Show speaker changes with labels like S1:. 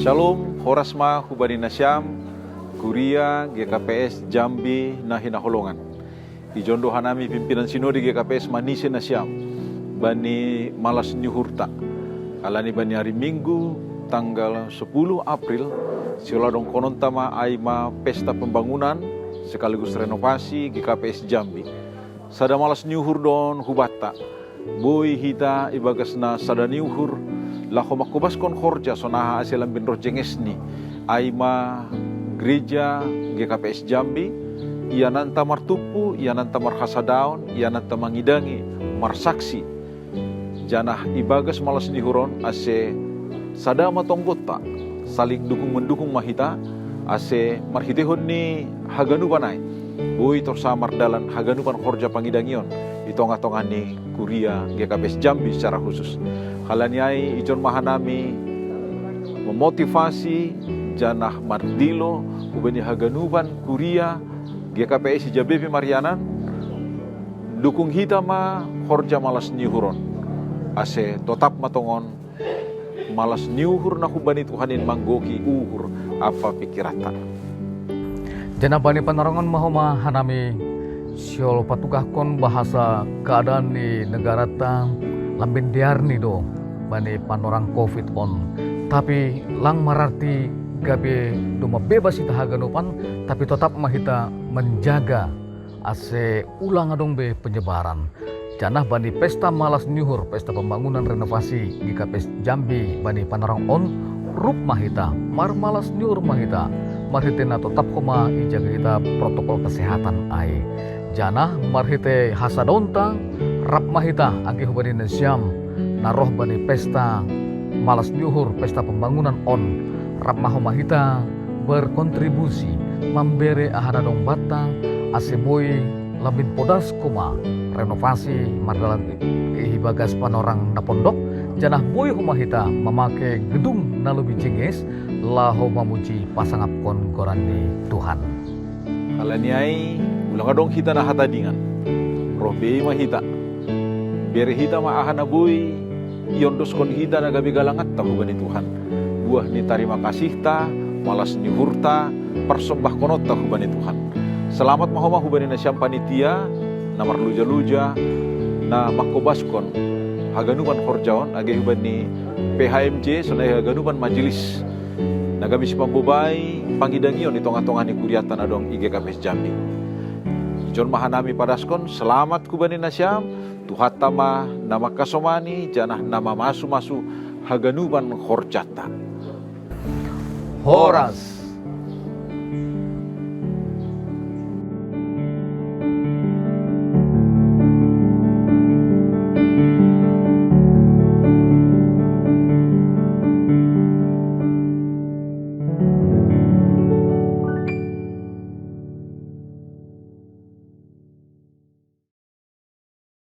S1: Shalom, Horasma, Hubani Nasyam, Kuria, GKPS, Jambi, Nahina Holongan. Ijondo hanami pimpinan sinodi GKPS Manise Nasyam, Bani Malas Nyuhurta. Alani bani hari Minggu, tanggal 10 April, siuladong konon tama aima pesta pembangunan, sekaligus renovasi GKPS Jambi. Sada malas nyuhur don hubata, boy hita ibagasna sada nyuhur, lako makubaskon horja sonaha aselam bin rojengesni aima gereja GKPS Jambi ia nanta martupu ia nanta marhasadaon ia nanta mangidangi marsaksi janah ibagas malas nihuron ase sada matonggota saling dukung mendukung mahita ase marhitehon ni haganu banai boy torsamar dalan haganupan horja pangidangion itonga-tonga ni Kuria GKPS Jambi secara khusus. Halaniai ijon mahanami memotivasi janah mardilo ubeni haganuban Kuria GKPS Jabepi Marianan dukung hitama horja malas nyuhuron ase totap matongon malas nyuhur na hubani Tuhanin manggoki uhur apa pikirata.
S2: Jana bani penerangan mahoma hanami siol patugahkon bahasa keadaan di negara tang lambin diarni do bani panorang covid on tapi lang mararti gabe duma bebas ita haganupan tapi tetap mahita menjaga ase ulang adong be penyebaran janah bani pesta malas nyuhur pesta pembangunan renovasi di GKPS Jambi bani panorang on rup mahita mar malas nyuhur mahita marhitena tetap koma ijaga kita protokol kesehatan ai janah marhite hasadonta rap mahita agi hubani nasyam naroh bani pesta malas nyuhur pesta pembangunan on rap maho mahita berkontribusi memberi ahadadong bata aseboy labin podas koma renovasi mardalan ihibagas panorang napondok janah boy humahita memakai gedung nalubi jenges laho mamuji pasangap kon gorandi Tuhan.
S1: Halaniai ulang adong hita na hatadingan rohbei mahita beri hita maahana boy yondos kon hita na gabi galangat tahu bani Tuhan buah ni tarima kasih ta malas nyuhurta persombah konot tahu bani Tuhan selamat mahoma hubani nasyam panitia na marluja-luja na makobaskon haganuban horjaon age hubani PHMJ sonai haganuban majelis nagami si pambubai pangidangion di tongah-tongah ni kuriatan adong GKPS Jambi. Ijon mahanami padaskon selamat kubani nasyam tuhatama nama kasomani janah nama masu-masu haganuban horjata.
S2: Horas